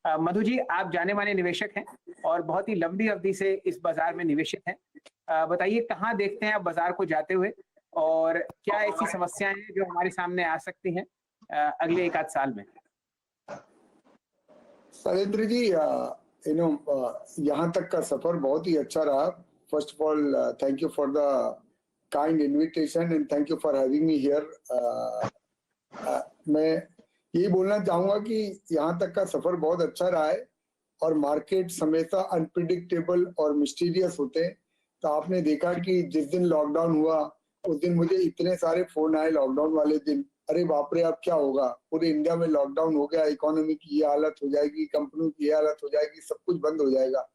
मधु जी, आप जाने माने निवेशक हैं और बहुत ही लंबी अवधि से इस बाजार में निवेशित हैं। बताइए कहाँ देखते हैं आप बाजार को जाते हुए और क्या ऐसी समस्याएं हैं जो हमारे सामने आ सकती हैं अगले एक आध साल में? शैलेंद्र जी, यहाँ तक का सफर बहुत ही अच्छा रहा। First of all, thank you for the kind invitation and thank you for having me here. मैं यही बोलना चाहूंगा कि यहाँ तक का सफर बहुत अच्छा रहा है और मार्केट हमेशा अनप्रिडिक्टेबल और मिस्टीरियस होते हैं। तो आपने देखा कि जिस दिन लॉकडाउन हुआ उस दिन मुझे इतने सारे फोन आए लॉकडाउन वाले दिन, अरे बाप रे अब क्या होगा, पूरे इंडिया में लॉकडाउन हो गया, इकोनॉमी की ये हालत हो जाएगी, कंपनी की ये हालत हो जाएगी, सब कुछ बंद हो जाएगा।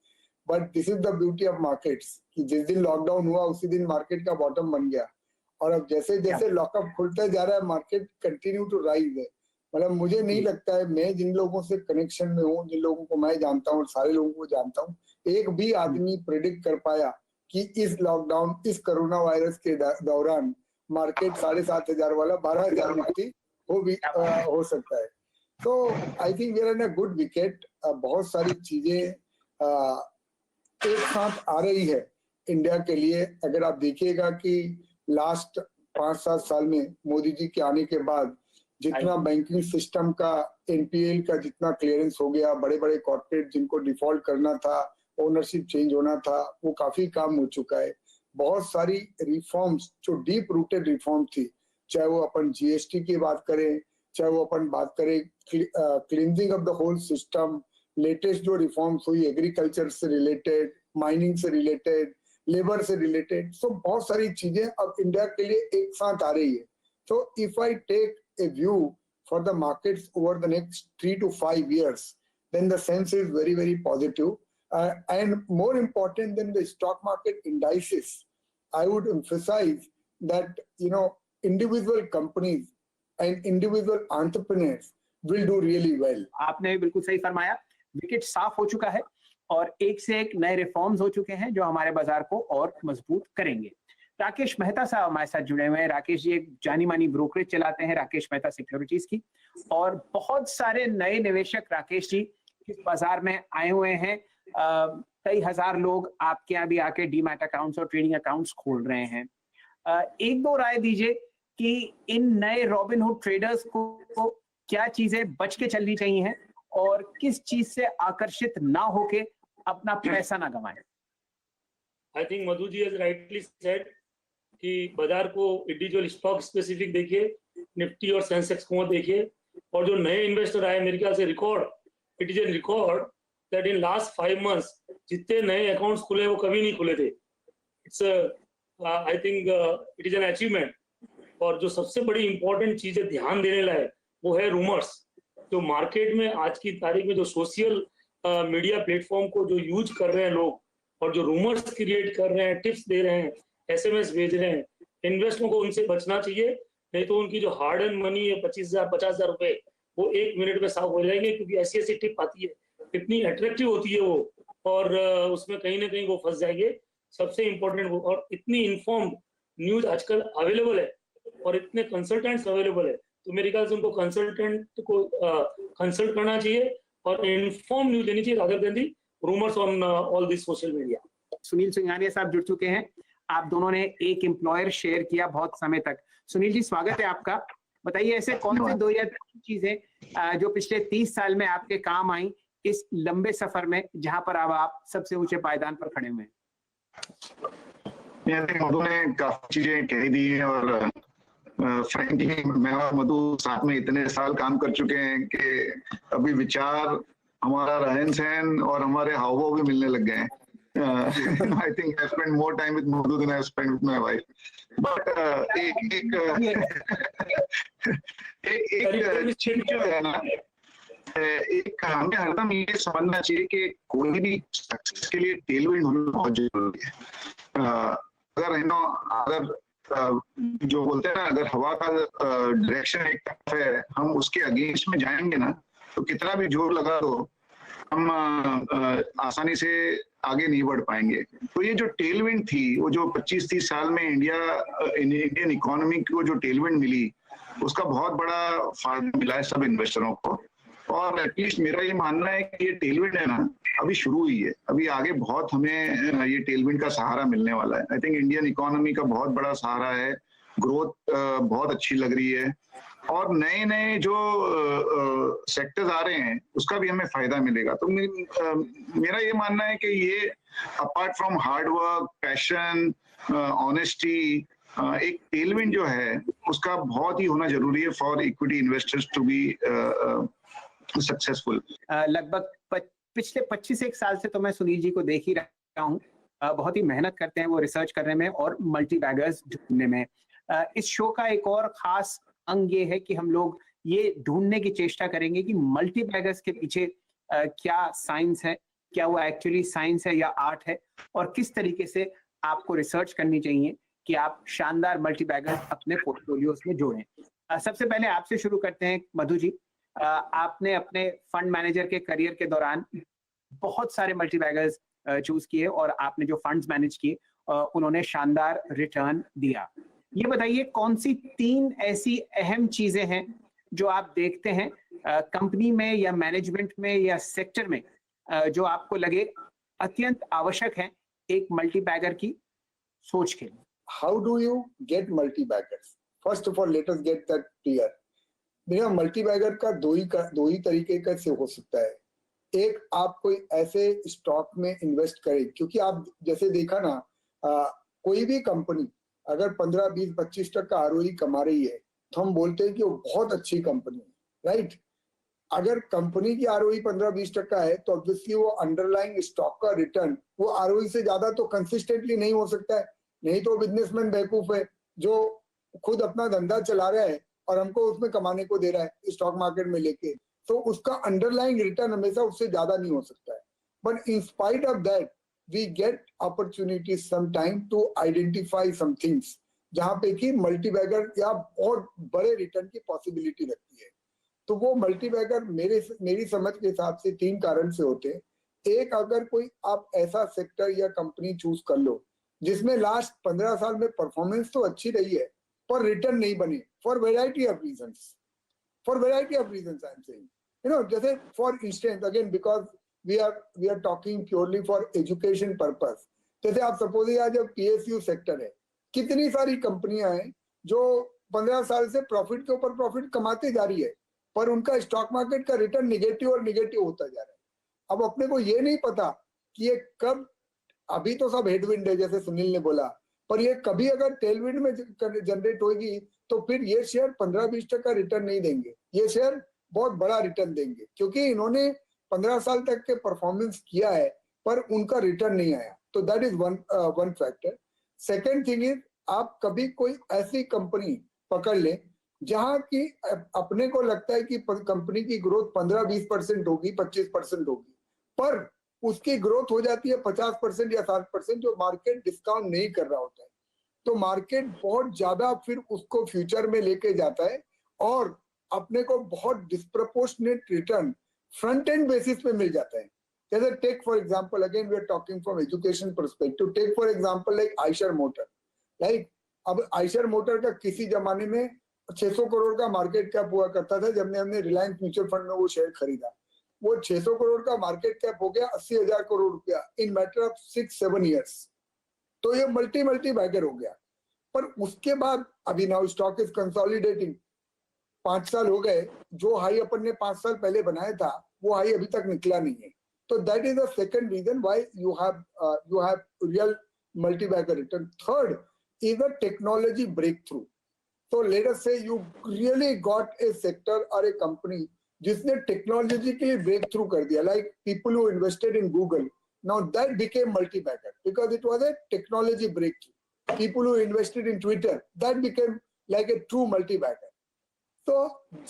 But this is the beauty of markets कि जिस दिन लॉकडाउन हुआ उसी दिन मार्केट का बॉटम बन गया और अब जैसे जैसे लॉकअप खुलते जा रहा है मार्केट कंटिन्यू टू राइज है। मतलब मुझे नहीं लगता है, मैं जिन लोगों से कनेक्शन में हूँ, जिन लोगों को मैं जानता हूँ और सारे लोगों को जानता हूँ, एक भी आदमी प्रेडिक्ट कर पाया कि इस लॉकडाउन, इस कोरोना वायरस के दौरान मार्केट 7,500 वाला 12,000 निफ्टी हो सकता है। तो I think we are in a good wicket. बहुत सारी चीजें एक साथ आ रही है इंडिया के लिए। अगर आप देखिएगा कि लास्ट 5-7 साल में मोदी जी के आने के बाद जितना बैंकिंग सिस्टम का एनपीएल का जितना क्लियरेंस हो गया, बड़े बड़े कॉर्पोरेट जिनको डिफॉल्ट करना था, ओनरशिप चेंज होना था, वो काफी काम हो चुका है। बहुत सारी रिफॉर्म्स जो डीप रूटेड रिफॉर्म थी, चाहे वो अपन जीएसटी की बात करें, चाहे वो अपन बात करें cleansing of the whole system, latest जो रिफॉर्म्स हुई एग्रीकल्चर से रिलेटेड, माइनिंग से रिलेटेड, लेबर से रिलेटेड, सो बहुत सारी चीजें अब इंडिया के लिए एक साथ आ रही है। तो if I take a view for the markets over the next 3 to 5 years, then the sense is very, very positive. And more important than the stock market indices, I would emphasize that, individual companies and individual entrepreneurs will do really well. आपने बिल्कुल सही फरमाया, wicket साफ हो चुका है और एक से एक नए रिफॉर्म्स हो चुके हैं जो हमारे बाजार को और मजबूत करेंगे। राकेश मेहता साहब हमारे साथ जुड़े हुए हैं। राकेश जी एक जानी मानी ब्रोकरेज चलाते हैं, राकेश मेहता सिक्योरिटीज की, और बहुत सारे नए निवेशक राकेश जी इस बाजार में आए हुए हैं। कई हजार लोग आपके यहाँ भी आके डीमैट अकाउंट्स और ट्रेडिंग अकाउंट्स खोल रहे हैं। एक दो राय दीजिए कि इन नए रॉबिनहुड ट्रेडर्स को क्या चीजें बच के चलनी चाहिए और किस चीज से आकर्षित ना होके अपना पैसा ना गंवाएं। I think Madhu ji has rightly said कि बाजार को इंडिविजुअल स्टॉक स्पेसिफिक देखिए, निफ्टी और सेंसेक्स को देखिए, और जो नए इन्वेस्टर आए मेरे ख्याल से record, it is a record that in last 5 months जितने नए अकाउंट्स खुले वो कभी नहीं खुले थे। It's I think it is an achievement. और जो सबसे बड़ी इंपॉर्टेंट चीज है ध्यान देने लायक वो है रूमर्स। जो मार्केट में आज की तारीख में जो सोशल मीडिया प्लेटफॉर्म को जो यूज कर रहे हैं लोग और जो रूमर्स क्रिएट कर रहे हैं, टिप्स दे रहे हैं, एसएमएस भेज रहे हैं, इन्वेस्टरों को उनसे बचना चाहिए, नहीं तो उनकी जो हार्ड एंड मनी है 25,000 50,000 रुपए वो 1 मिनट में साफ हो जाएंगे। क्योंकि ऐसी ऐसी टिप आती है, इतनी अट्रैक्टिव होती है वो, और उसमें कहीं ना कहीं वो फंस जाएंगे। सबसे इंपॉर्टेंट वो, और इतनी इन्फॉर्म्ड न्यूज आजकल अवेलेबल है और इतने कंसल्टेंट्स अवेलेबल है, तो मेरे ख्याल से उनको कंसल्टेंट को कंसल्ट करना चाहिए और इन्फॉर्म न्यूज देनी चाहिए rather than the rumours on all this social media. Sunil Singhania साहब जुड़ चुके हैं। आप दोनों ने एक एम्प्लॉयर शेयर किया बहुत समय तक। सुनील जी स्वागत है आपका। बताइए ऐसे कौन से 2 या 3 चीजें जो पिछले 30 साल में आपके काम आई इस लंबे सफर में, जहां पर अब आप सबसे ऊंचे पायदान पर खड़े हुए हैं? मधु ने काफी चीजें कह दी हैं और फ्रैंकली मैं और मधु साथ में इतने साल काम कर चुके हैं कि अभी विचार, हमारा रहन सहन और हमारे हाव भी मिलने लग गए हैं। I think I spend more time with Madhu than I spend with my wife. But एक चीज जो है ना, एक हमें हरदम ये समझना चाहिए कि कोई भी सक्सेस के लिए टेलविंड होना बहुत जरूरी है। अगर जो बोलते हैं ना, अगर हवा का डायरेक्शन एक तरफ है, हम उसके अगेंस्ट में जाएंगे ना, तो कितना भी जोर लगा दो हम आसानी से आगे नहीं बढ़ पाएंगे। तो ये जो टेलविंड थी, वो जो 25-30 साल में इंडियन इकोनॉमी को जो टेलविंड मिली, उसका बहुत बड़ा फायदा मिला है सब इन्वेस्टरों को। और एटलीस्ट मेरा ये मानना है कि ये टेलविंड है ना, अभी शुरू हुई है, अभी आगे बहुत हमें ये टेलविंड का सहारा मिलने वाला है। आई थिंक इंडियन इकोनॉमी का बहुत बड़ा सहारा है, ग्रोथ बहुत अच्छी लग रही है और नए नए जो सेक्टर्स आ रहे हैं उसका भी हमें फायदा मिलेगा। तो मेरा ये मानना है कि ये apart from hard work, passion, honesty, एक टेलविंड जो है उसका बहुत ही होना जरूरी है for equity investors to be successful. लगभग पिछले 25 साल से तो मैं सुनील जी को देख ही रहा हूँ, बहुत ही मेहनत करते हैं वो रिसर्च करने में और मल्टी बैगर्स ढूंढने में। इस शो का एक और खास अंग ये है कि हम लोग ये ढूंढने की चेष्टा करेंगे कि मल्टी बैगर्स के पीछे क्या साइंस है, क्या वो एक्चुअली साइंस है या आर्ट है, और किस तरीके से आपको रिसर्च करनी चाहिए कि आप शानदार मल्टी बैगर्स अपने पोर्टफोलियोज में जोड़ें। सबसे पहले आपसे शुरू करते हैं मधु जी। आपने अपने फंड मैनेजर के करियर के दौरान बहुत सारे मल्टी बैगर्स चूज किए और आपने जो फंड्स मैनेज किए उन्होंने शानदार रिटर्न दिया। ये बताइए कौन सी 3 ऐसी अहम चीजें हैं जो आप देखते हैं कंपनी में या मैनेजमेंट में या सेक्टर में जो आपको लगे अत्यंत आवश्यक है एक मल्टी बैगर की सोच के लिए? How do you get multi baggers? First of all, let us get that clear. मेरा मल्टी बैगर का दो ही तरीके का से हो सकता है। एक, आप कोई ऐसे स्टॉक में इन्वेस्ट करें, क्योंकि आप जैसे देखा ना, कोई भी कंपनी अगर 15, 20, 25% आरओई कमा रही है तो हम बोलते हैं कि वो बहुत अच्छी कंपनी है, राइट? अगर कंपनी की आरओई 15-20% है तो ऑब्वियसली वो अंडरलाइंग स्टॉक का रिटर्न वो आरओई से ज्यादा तो कंसिस्टेंटली नहीं हो सकता है। नहीं तो बिजनेसमैन बेवकूफ है जो खुद अपना धंधा चला रहा है और हमको उसमें कमाने को दे रहा है स्टॉक मार्केट में लेके, तो उसका अंडरलाइंग रिटर्न हमेशा उससे ज्यादा नहीं हो सकता है। But in spite of that we get opportunity some time to identify some things जहां पे कि मल्टी बैगर या और बड़े रिटर्न की पॉसिबिलिटी रखती है। तो वो मल्टी बैगर मेरी समझ के हिसाब से 3 कारण से होते हैं। एक, अगर कोई आप ऐसा सेक्टर या कंपनी चूज कर लो जिसमें लास्ट 15 साल में परफॉर्मेंस तो अच्छी रही है पर रिटर्न नहीं बने for variety of reasons I am saying, you know, जैसे for instance again because we are talking purely for education purpose, जैसे आप सपोज आज जब पीएसयू सेक्टर है, कितनी सारी कंपनियां हैं जो 15 साल से प्रॉफिट के ऊपर प्रॉफिट कमाते जा रही है पर उनका स्टॉक मार्केट का रिटर्न निगेटिव और निगेटिव होता जा रहा है। अब अपने को ये नहीं पता कि ये कब, अभी तो सब हेडविंड है जैसे सुनील ने बोला, पर ये कभी अगर टेलविंड में जनरेट होगी तो फिर ये शेयर 15-20% रिटर्न नहीं देंगे, ये शेयर बहुत बड़ा रिटर्न देंगे क्योंकि इन्होंने 15 साल तक के परफॉर्मेंस किया है पर उनका रिटर्न नहीं आया। तो that is one factor. Second thing is, आप कभी कोई ऐसी कंपनी पकड़ लें जहां की अपने को लगता है कि कंपनी की ग्रोथ 15-20% होगी, 25% होगी, पर उसकी ग्रोथ हो जाती है 50% या 60% जो मार्केट डिस्काउंट नहीं कर रहा होता है। तो मार्केट बहुत ज्यादा फिर उसको फ्यूचर में लेके जाता है और अपने को बहुत disproportionate return front end basis पे मिल जाता है। जैसे take for example, again we are talking from education perspective, take for example like Eicher motor, like अब आयशर मोटर का किसी जमाने में 600 करोड़ का मार्केट कैप हुआ करता था जब हमने रिलायंस म्यूचुअल फंड में वो शेयर खरीदा। वो 600 करोड़ का मार्केट कैप हो गया 80,000 करोड़ रुपया इन मैटर ऑफ 6-7 ईयर्स। तो ये मल्टी बैगर हो गया। पर उसके बाद अभी नाउ स्टॉक इज कंसोलिडेटिंग, 5 साल हो गए, जो हाई अपन ने 5 साल पहले बनाया था वो हाई अभी तक निकला नहीं है। तो that is the second reason why you have real multi bagger return. Third is a technology breakthrough. So let us say you really got a sector or a company जिसने technology के लिए break through कर दिया, like people who invested in Google, now that became multi-bagger because it was a technology breakthrough. People who invested in Twitter, that became like a true multi-bagger. तो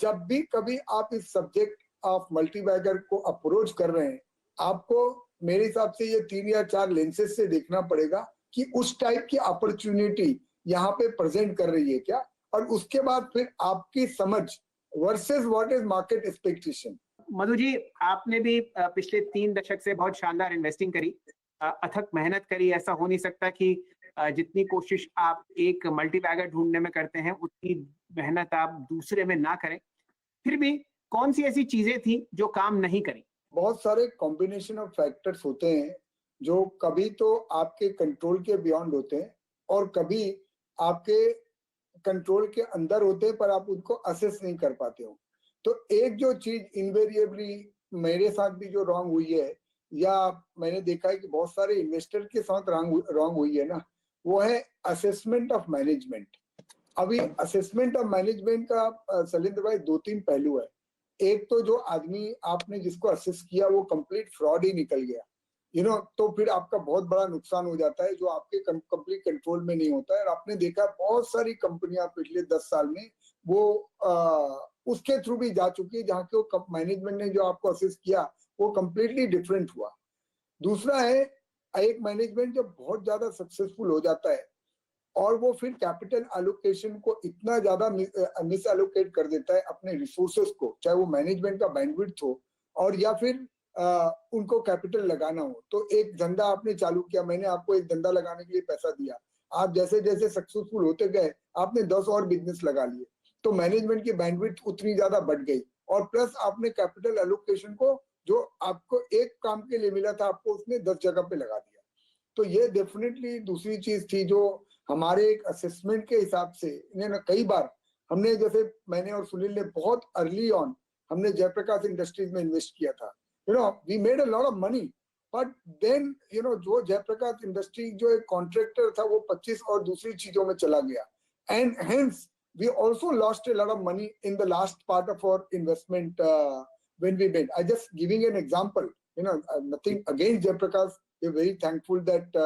जब भी कभी आप इस सब्जेक्ट ऑफ मल्टी-बैगर को approach कर रहे हैं, आपको मेरे हिसाब से ये 3 या 4 लेंसेज से देखना पड़ेगा कि उस टाइप की अपॉर्चुनिटी यहाँ पे प्रेजेंट कर रही है क्या, और उसके बाद फिर आपकी समझ versus what is market expectation. Madhu ji, आपने भी पिछले 3 दशक से बहुत शानदार इन्वेस्टिंग करी, अथक मेहनत करी। ऐसा हो नहीं सकता कि जितनी कोशिश आप एक मल्टी बैगर ढूंढने में करते हैं उतनी मेहनत आप दूसरे में ना करें। फिर भी कौन सी ऐसी चीजें थी जो काम नहीं करी? बहुत सारे कॉम्बिनेशन ऑफ फैक्टर्स होते हैं जो कभी तो आपके कंट्रोल के बियॉन्ड होते हैं और कभी आपके कंट्रोल के अंदर होते हैं, पर आप उनको असेस नहीं कर पाते हो। तो एक जो चीज इनवेरिएबली मेरे साथ भी जो रॉन्ग हुई है, या मैंने देखा है कि बहुत सारे इन्वेस्टर के साथ रॉन्ग हुई है ना, वो है असेसमेंट ऑफ मैनेजमेंट। अभी असेसमेंट ऑफ मैनेजमेंट का शैलेंद्र भाई 2-3 पहलू है। एक तो जो आदमी आपने जिसको असेस किया वो कंप्लीट फ्रॉड ही निकल गया, तो फिर आपका बहुत बड़ा नुकसान हो जाता है जो आपके कंप्लीट कंट्रोल में नहीं होता है। और आपने देखा बहुत सारी कंपनियां पिछले 10 साल में वो उसके थ्रू भी जा चुकी है जहाँ के वो मैनेजमेंट ने जो आपको असेस किया वो कंप्लीटली डिफरेंट हुआ। दूसरा है एक मैनेजमेंट जब बहुत ज्यादा सक्सेसफुल हो जाता है और वो फिर कैपिटल एलोकेशन को इतना ज्यादा मिस एलोकेट कर देता है अपने रिसोर्सेस को, चाहे वो मैनेजमेंट का बैंडविड्थ हो और या फिर उनको कैपिटल लगाना हो। तो एक धंधा आपने चालू किया, मैंने आपको एक धंधा लगाने के लिए पैसा दिया, आप जैसे जैसे सक्सेसफुल होते गए आपने 10 और बिजनेस लगा लिए, तो मैनेजमेंट की बैंडविड्थ उतनी ज्यादा बढ़ गई और प्लस आपने कैपिटल एलोकेशन को जो आपको एक काम के लिए मिला था आपको उसने 10 जगह पे लगा दिया। तो ये डेफिनेटली दूसरी चीज थी जो हमारे एक असेसमेंट के हिसाब से कई बार हमने, जैसे मैंने और सुनील ने बहुत अर्ली ऑन हमने जयप्रकाश इंडस्ट्रीज में इन्वेस्ट किया था, we made a lot of money, but then जो जयप्रकाश इंडस्ट्री जो एक कॉन्ट्रैक्टर था वो 25 और दूसरी चीजों में चला गया, and hence we also lost a lot of money in the last part of our investment when we made. I just giving an example, nothing against Jayaprakash. We're very thankful that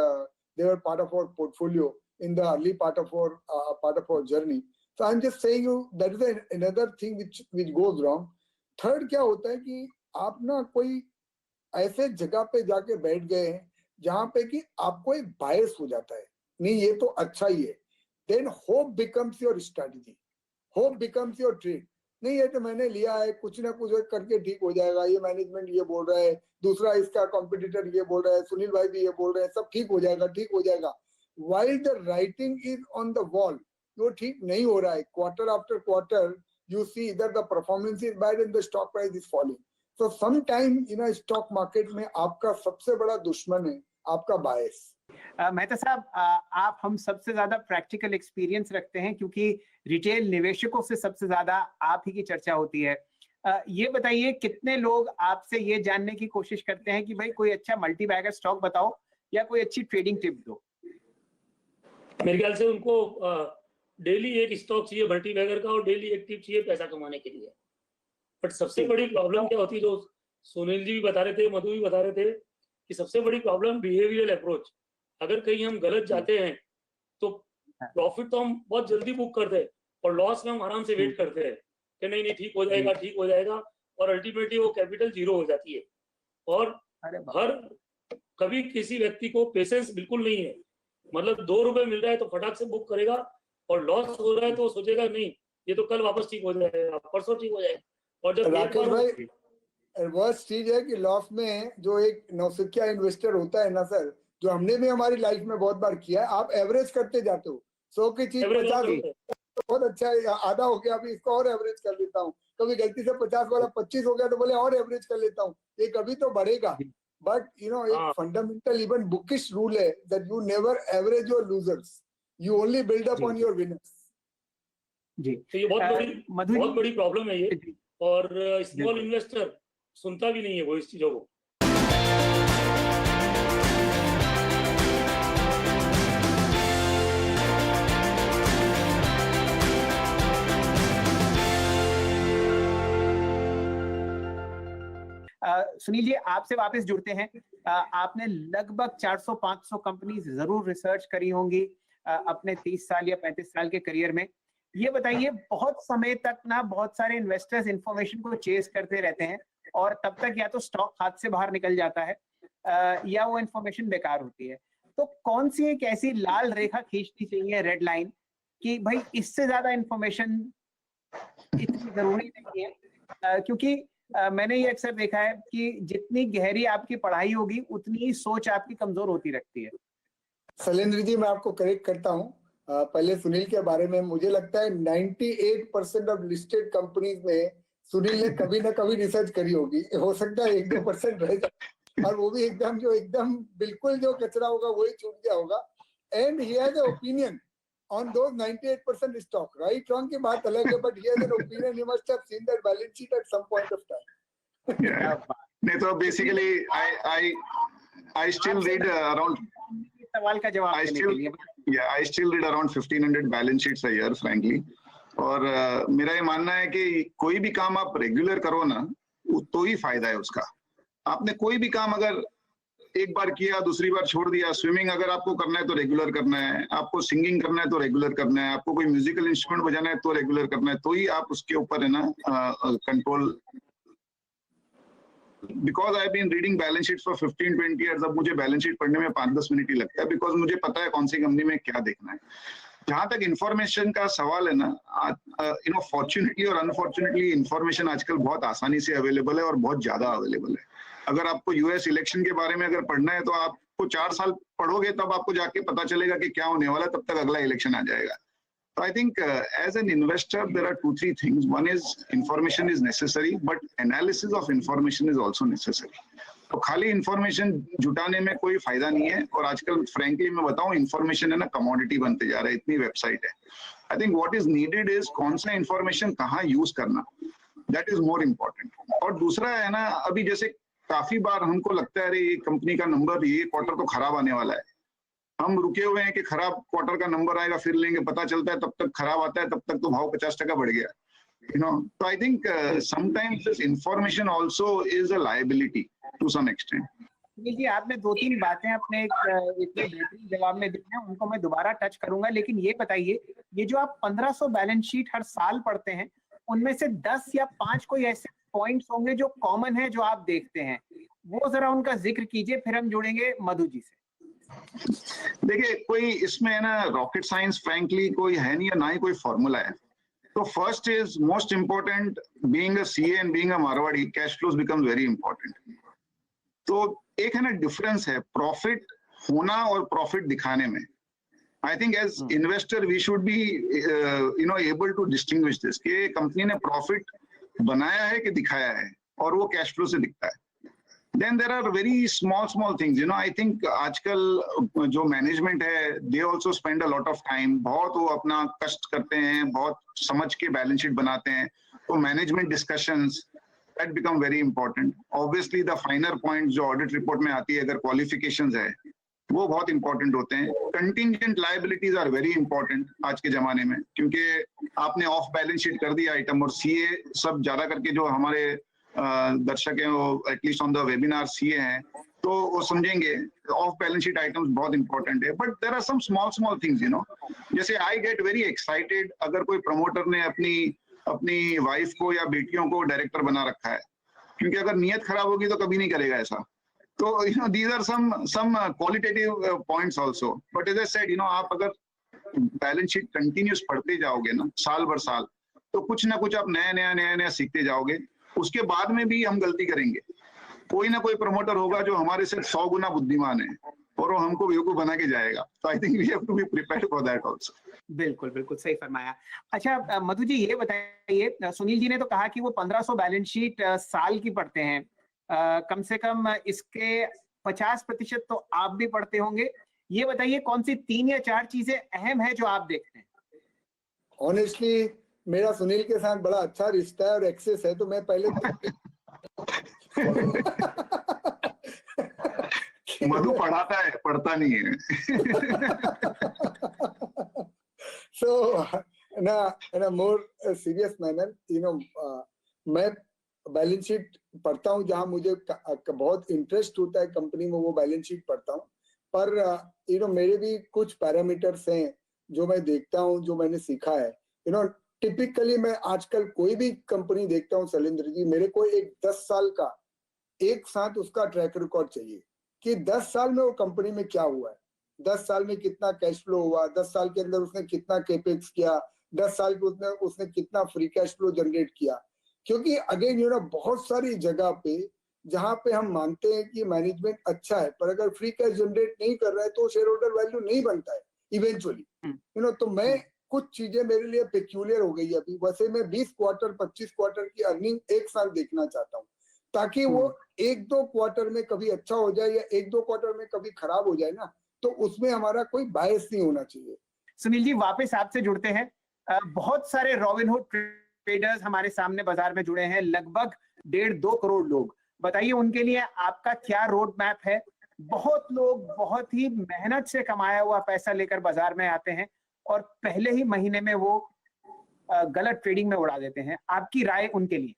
they were part of our portfolio in the early part of our journey. So I'm just saying you that is another thing which goes wrong. Third क्या होता है कि आप ना कोई ऐसे जगह पे जाके बैठ गए हैं जहाँ पे कि आपको एक बायस हो जाता है, नहीं ये तो अच्छा ही है, then hope becomes your strategy, hope becomes your trade. नहीं ये तो मैंने लिया है, कुछ ना कुछ करके ठीक हो जाएगा, ये मैनेजमेंट ये बोल रहा है, दूसरा इसका कॉम्पिटिटर ये बोल रहा है, सुनील भाई भी ये बोल रहे हैं, सब ठीक हो जाएगा ठीक हो जाएगा। While the writing is on the wall, वो ठीक नहीं हो रहा है, quarter after quarter you see that the performance is bad and the stock price is falling. So sometime stock market में आपका सबसे बड़ा दुश्मन है आपका बायस। मेहता साहब, आप हम सबसे ज्यादा प्रैक्टिकल एक्सपीरियंस रखते हैं क्योंकि रिटेल निवेशकों से सबसे ज्यादा आप ही की चर्चा होती है। ये बताइए कितने लोग आपसे ये जानने की कोशिश करते हैं कि भाई कोई अच्छा मल्टी बैगर स्टॉक बताओ या कोई अच्छी ट्रेडिंग टिप दो? मेरे ख्याल से उनको डेली एक स्टॉक चाहिए मल्टी बैगर का और डेली एक टिप चाहिए पैसा कमाने के लिए। बट सबसे बड़ी प्रॉब्लम क्या होती है, जो सुनील जी भी बता रहे थे, मधु भी बता रहे थे, कि सबसे बड़ी प्रॉब्लम बिहेवियरल अप्रोच। अगर कहीं हम गलत जाते हैं तो प्रॉफिट तो हम बहुत जल्दी बुक करते हैं और लॉस में हम आराम से वेट करते हैं कि नहीं नहीं ठीक हो जाएगा और अल्टीमेटली वो कैपिटल जीरो हो जाती है। और हर कभी किसी व्यक्ति को पेशेंस बिल्कुल नहीं है, मतलब 2 रुपए मिल रहा है तो फटाक से बुक करेगा और लॉस हो रहा है तो सोचेगा नहीं ये तो कल वापस ठीक हो जाएगा, परसों ठीक हो जाएगा। और जब राकेश भाई वर्स्ट चीज है कि लॉस में जो एक नौसिखिया इन्वेस्टर होता है ना सर, जो हमने भी हमारी लाइफ में बहुत बार किया है, आप एवरेज करते जाते हो, 100 की चीज 50 तो बहुत अच्छा है, आधा हो गया अभी इसको और एवरेज कर लेता हूँ, कभी गलती से 50 वाला 25 हो गया तो बोले और एवरेज कर लेता हूँ, ये कभी तो बढ़ेगा। बट एक फंडामेंटल इवन बुकिश रूल है that you never average your losers, you only build up on your winners. जी, तो ये बहुत बड़ी प्रॉब्लम है ये, और स्मॉल इन्वेस्टर सुनता भी नहीं है वो इस चीजों को। सुनील जी, आपसे वापस जुड़ते हैं। आपने लगभग 400-500 कंपनीज जरूर रिसर्च करी होंगी अपने 30 साल या 35 साल के करियर में। ये बताइए, बहुत समय तक ना बहुत सारे इन्वेस्टर्स इंफॉर्मेशन को चेस करते रहते हैं और तब तक या तो स्टॉक हाथ से बाहर निकल जाता है या वो इंफॉर्मेशन बेकार होती है। तो कौन सी एक ऐसी लाल रेखा खींचनी चाहिए, रेड लाइन, कि भाई इससे ज्यादा इंफॉर्मेशन इतनी जरूरी नहीं है? क्योंकि मैंने ये अक्सर देखा है कि जितनी गहरी आपकी पढ़ाई होगी उतनी ही सोच आपकी कमजोर होती रहती है। शैलेंद्र जी, मैं आपको करेक्ट करता हूँ। पहले सुनील के बारे में, मुझे लगता है 98% ऑफ लिस्टेड कंपनीज में सुनील ने कभी ना कभी रिसर्च करी होगी, हो सकता है 1-2% रह जाए, और वो भी एकदम बिल्कुल जो कचरा होगा वही छूट गया होगा। And he has an opinion on those 98% stock, right? Wrong की बात अलग है, but he has an opinion. He must have seen that balance sheet at some point of time. Yeah. नहीं तो basically I still read around सवाल का जवाब देने के लिए I still read around 1500 balance sheets a year, frankly. और मेरा ये मानना है कि कोई भी काम आप रेगुलर करो ना, तो ही फायदा है उसका। आपने कोई भी काम अगर एक बार किया, दूसरी बार छोड़ दिया, स्विमिंग अगर आपको करना है तो रेगुलर करना है, आपको सिंगिंग करना है तो रेगुलर करना है, आपको कोई म्यूजिकल इंस्ट्रूमेंट बजाना है तो रेगुलर करना है, तो ही आप उसके ऊपर है ना control. Because I been reading balance sheet for 15-20 years, अब मुझे बैलेंस शीट पढ़ने में 5-10 मिनट ही लगता है, बिकॉज मुझे पता है कौन सी कंपनी में क्या देखना है। जहां तक इंफॉर्मेशन का सवाल है ना, फॉर्चुनेटली और अनफॉर्चुनेटली इंफॉर्मेशन आजकल बहुत आसानी से अवेलेबल है और बहुत ज्यादा अवेलेबल है। अगर आपको यूएस इलेक्शन के बारे में अगर पढ़ना है तो आपको 4 साल पढ़ोगे तब आपको जाके पता चलेगा कि क्या होने वाला, तब तक अगला इलेक्शन आ जाएगा। So I think as an investor there are 2-3 things. One is information is necessary, but analysis of information is also necessary. तो खाली इंफॉर्मेशन जुटाने में कोई फायदा नहीं है, और आजकल फ्रैंकली मैं बताऊं इंफॉर्मेशन है ना कमोडिटी बनते जा रहा है, इतनी वेबसाइट है। I think what is needed is कौन सा इंफॉर्मेशन कहाँ यूज करना, दैट इज मोर इम्पोर्टेंट। और दूसरा है ना, अभी जैसे काफी बार हमको लगता है अरे ये कंपनी का नंबर ये क्वार्टर तो खराब आने वाला है, हम रुके हुए हैं कि खराब क्वार्टर का नंबर आएगा फिर लेंगे, पता चलता है तब तक खराब आता है, तब तक तो भाव 50% बढ़ गया, you know. So I think sometimes this information also is a liability to some extent. जी, आपने 2-3 बातें अपने इतने बेहतरीन जवाब में दी हैं, उनको मैं दोबारा टच करूंगा, लेकिन ये बताइए, ये जो आप 1500 बैलेंस शीट हर साल पढ़ते हैं, उनमें से 10 या 5 कोई ऐसे पॉइंट्स होंगे जो कॉमन है जो आप देखते हैं, वो जरा उनका जिक्र कीजिए, फिर हम जुड़ेंगे मधु जी से। देखिए, कोई इसमें है ना रॉकेट साइंस फ्रैंकली कोई है नहीं, ना ही कोई फॉर्मूला है। तो first is most important, being a CA and being a Marwari, cash flows become very important. तो एक है ना डिफरेंस है प्रॉफिट होना और प्रॉफिट दिखाने में। I think as investor we should be able to distinguish this, कि कंपनी ने प्रॉफिट बनाया है कि दिखाया है, और वो कैश फ्लो से दिखता है। Then there are very small things, you know. I think आजकल जो मैनेजमेंट है, they also spend a lot of time, बहुत वो अपना कष्ट करते हैं, बहुत समझ के बैलेंस शीट बनाते हैं। तो management discussions that become very important. Obviously the finer points जो ऑडिट रिपोर्ट में आती है, अगर क्वालिफिकेशंस है, वो बहुत इंपॉर्टेंट होते हैं। Contingent liabilities are very important आज के जमाने में, क्योंकि आपने ऑफ बैलेंस शीट कर दिया आइटम, और सीए सब ज्यादा करके जो हमारे दर्शक हैं वो at least on the webinar CA हैं, तो वो समझेंगे ऑफ बैलेंस शीट आइटम्स बहुत इंपॉर्टेंट है। But there are some small things, you know. जैसे आई गेट वेरी एक्साइटेड अगर कोई प्रमोटर ने अपनी वाइफ को या बेटियों को डायरेक्टर बना रखा है, क्योंकि अगर नियत खराब होगी तो कभी नहीं करेगा ऐसा। तो you know these are some qualitative points also. But as I said, you know, आप अगर बैलेंस शीट कंटिन्यूस पढ़ते जाओगे ना साल भर साल, तो कुछ ना कुछ आप नया सीखते जाओगे। उसके बाद में भी हम गलती करेंगे, कोई ना कोई प्रमोटर होगा जो हमारे से 100 गुना बुद्धिमान है और वो हमको बेवकूफ बना के जाएगा। तो I think we have to be prepared for that also. बिल्कुल सही फरमाया। अच्छा मधु जी, ये बताइए, सुनील जी ने तो कहा कि वो 1500 बैलेंस शीट साल की पढ़ते हैं, कम से कम इसके 50% तो आप भी पढ़ते होंगे। ये बताइए कौन सी 3 या 4 चीजें अहम है जो आप देखते हैं? ऑनेस्टली मेरा सुनील के साथ बड़ा अच्छा रिश्ता है और एक्सेस है, तो मैं पहले मधु पढ़ाता है, पढ़ता नहीं है। So in a more serious manner, you know, मैं बैलेंस शीट पढ़ता हूँ, जहाँ मुझे बहुत इंटरेस्ट होता है कंपनी में, वो बैलेंस शीट पढ़ता हूँ। पर यू नो मेरे भी कुछ पैरामीटर्स हैं जो मैं देखता हूँ, जो मैंने सीखा है। यू नो टिपिकली मैं आजकल कोई भी कंपनी देखता हूँ शैलेंद्र जी, मेरे को एक 10 साल का एक साथ उसका ट्रैक रिकॉर्ड चाहिए कि 10 साल में वो कंपनी में क्या हुआ है, 10 साल में कितना कैश फ्लो हुआ, 10 साल के अंदर उसने कितना केपेक्स किया, 10 साल के उसने कितना फ्री कैश फ्लो जनरेट किया। क्योंकि अगेन यू नो बहुत सारी जगह पे जहां पे हम मानते हैं कि मैनेजमेंट अच्छा है, पर अगर फ्री कैश जनरेट नहीं कर रहा है तो शेयर होल्डर वैल्यू नहीं बनता है इवेंचुअली, यू नो। तो मैं कुछ चीजें मेरे लिए पेक्यूलियर हो गई अभी। वैसे मैं 20 क्वार्टर 25 क्वार्टर की अर्निंग एक साल देखना चाहता हूँ, ताकि वो एक दो क्वार्टर में कभी अच्छा हो जाए या एक दो क्वार्टर में कभी खराब हो जाए ना, तो उसमें हमारा कोई बायस नहीं होना चाहिए। सुनील जी, वापस आपसे जुड़ते हैं। बहुत सारे रॉबिनहुड ट्रेडर्स हमारे सामने बाजार में जुड़े हैं, लगभग 1.5-2 करोड़ लोग। बताइए उनके लिए आपका क्या रोड मैप है? बहुत लोग बहुत ही मेहनत से कमाया हुआ पैसा लेकर बाजार में आते हैं और पहले ही महीने में वो गलत ट्रेडिंग में उड़ा देते हैं। आपकी राय उनके लिए?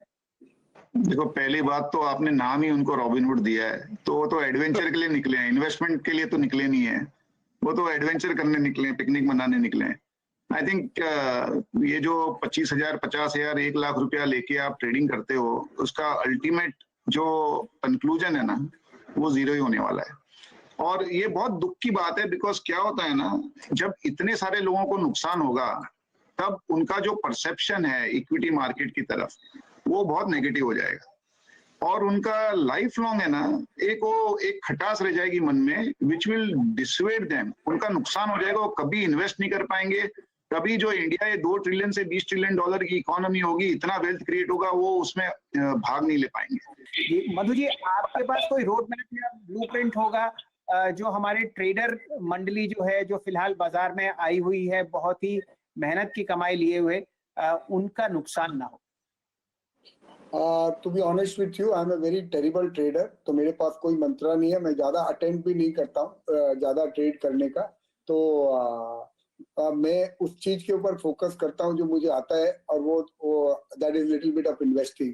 देखो, पहली बात तो आपने नाम ही उनको रॉबिनहुड दिया है, तो वो तो एडवेंचर के लिए निकले हैं, इन्वेस्टमेंट के लिए तो निकले नहीं है। वो तो एडवेंचर करने निकले हैं, पिकनिक मनाने निकले हैं। आई थिंक ये जो 25,000, 50,000, 1 लाख रुपया लेके आप ट्रेडिंग करते हो, उसका अल्टीमेट जो कंक्लूजन है ना, वो जीरो ही होने वाला है। और ये बहुत दुख की बात है, बिकॉज क्या होता है ना, जब इतने सारे लोगों को नुकसान होगा तब उनका जो परसेप्शन है इक्विटी मार्केट की तरफ, वो बहुत नेगेटिव हो जाएगा और उनका लाइफ लॉन्ग है ना, एक खटास रह जाएगी मन में, विच विल डिसवेड देम। उनका नुकसान हो जाएगा, वो कभी इन्वेस्ट नहीं कर पाएंगे। कभी जो इंडिया ये 2 ट्रिलियन से 20 ट्रिलियन डॉलर की इकोनॉमी होगी, इतना वेल्थ क्रिएट होगा, वो उसमें भाग नहीं ले पाएंगे। मधु जी, आपके पास कोई रोड मैप या ब्लूप्रिंट होगा जो हमारे ट्रेडर मंडली जो है, जो फिलहाल बाजार में आई हुई है, बहुत ही मेहनत की कमाई लिए हुए, उनका नुकसान ना हो? To be honest with you, I am a very terrible trader. तो मेरे पास कोई मंत्रा नहीं है, मैं ज्यादा अटेम्प्ट भी नहीं करता हूँ ज्यादा ट्रेड करने का। तो मैं उस चीज के ऊपर फोकस करता हूँ जो मुझे आता है, और वो that is little bit of investing.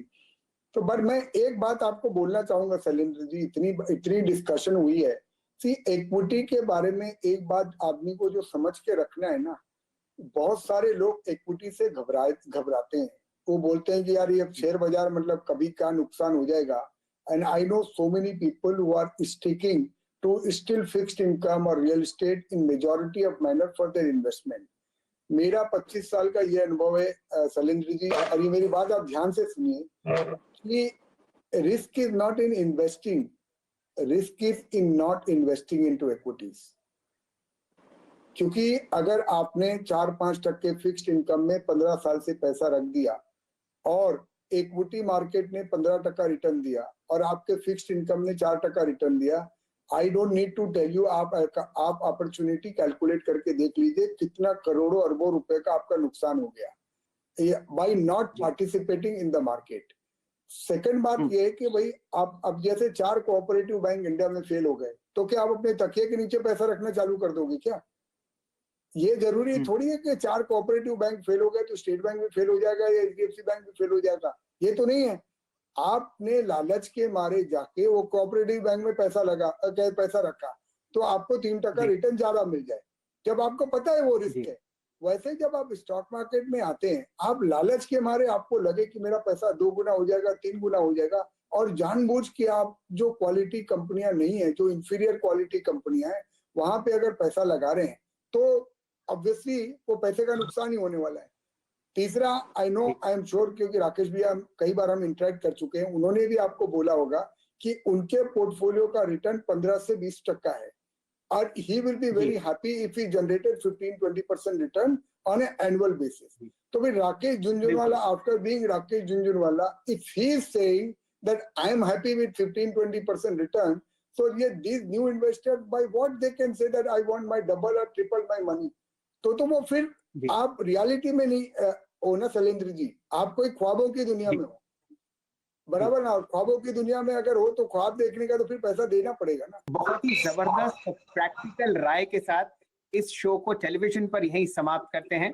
तो बट मैं एक बात आपको बोलना चाहूंगा शैलेंद्र जी, इतनी डिस्कशन हुई है, सी इक्विटी के बारे में एक बात आदमी को जो समझ के रखना है ना, बहुत सारे लोग इक्विटी से घबराते हैं। वो बोलते हैं कि यार ये शेयर बाजार मतलब कभी क्या नुकसान हो जाएगा। And I know so many people who are sticking to still fixed income और real estate in majority of manner for their investment. मेरा 25 साल का ये अनुभव है शैलेंद्र जी, और ये मेरी बात आप ध्यान से सुनिए कि risk is not in investing, risk is in not investing into equities. क्योंकि अगर आपने 4-5% फिक्स्ड इनकम में 15 साल से पैसा रख दिया और इक्विटी मार्केट ने 15% रिटर्न दिया और आपके फिक्स्ड इनकम ने 4% रिटर्न दिया, I don't need to tell you, आप अपॉर्चुनिटी कैलकुलेट करके देख लीजिए कितना करोड़ों अरबों रुपए का आपका नुकसान हो गया by not participating in the market. Second बात ये है कि भाई आप अब जैसे 4 कोऑपरेटिव बैंक इंडिया में फेल हो गए, तो क्या आप अपने तकिए के नीचे पैसा रखना चालू कर दोगे क्या? ये जरूरी थोड़ी है कि 4 कोऑपरेटिव बैंक फेल हो गए तो स्टेट बैंक भी फेल हो जाएगा या HDFC बैंक भी फेल हो जाएगा, ये तो नहीं है। आपने लालच के मारे जाके वो कोऑपरेटिव बैंक में पैसा रखा तो आपको 3% रिटर्न ज्यादा मिल जाए, जब आपको पता है वो रिस्क है। वैसे जब आप स्टॉक मार्केट में आते हैं, आप लालच के मारे आपको लगे कि मेरा पैसा 2 गुना हो जाएगा, 3 गुना हो जाएगा, और जानबूझ के आप जो क्वालिटी कंपनियां नहीं है, जो इंफीरियर क्वालिटी कंपनियां हैं, वहां पे अगर पैसा लगा रहे हैं तो ऑब्वियसली वो पैसे का नुकसान ही होने वाला है। तीसरा, आई एम श्योर, क्योंकि राकेश भैया कई बार हम इंटरेक्ट कर चुके हैं, उन्होंने भी आपको बोला होगा कि उनके पोर्टफोलियो का रिटर्न 15 से 20% है, और he will be very happy if he generated 15-20% return on an annual basis. तो फिर Rakesh Jhunjhunwala, after being Rakesh Jhunjhunwala, if he is saying that I am happy with 15-20% return, so yeah, these new investors, by what they can say that I want my double or triple my money, तो वो फिर आप reality में नहीं हो ना शैलेंद्र जी, आप कोई ख्वाबों की दुनिया में हो, बराबर ना? ख्वाबों की दुनिया में अगर हो तो ख्वाब देखने का तो फिर पैसा देना पड़ेगा ना। बहुत ही जबरदस्त प्रैक्टिकल राय के साथ इस शो को टेलीविजन पर यहीं समाप्त करते हैं।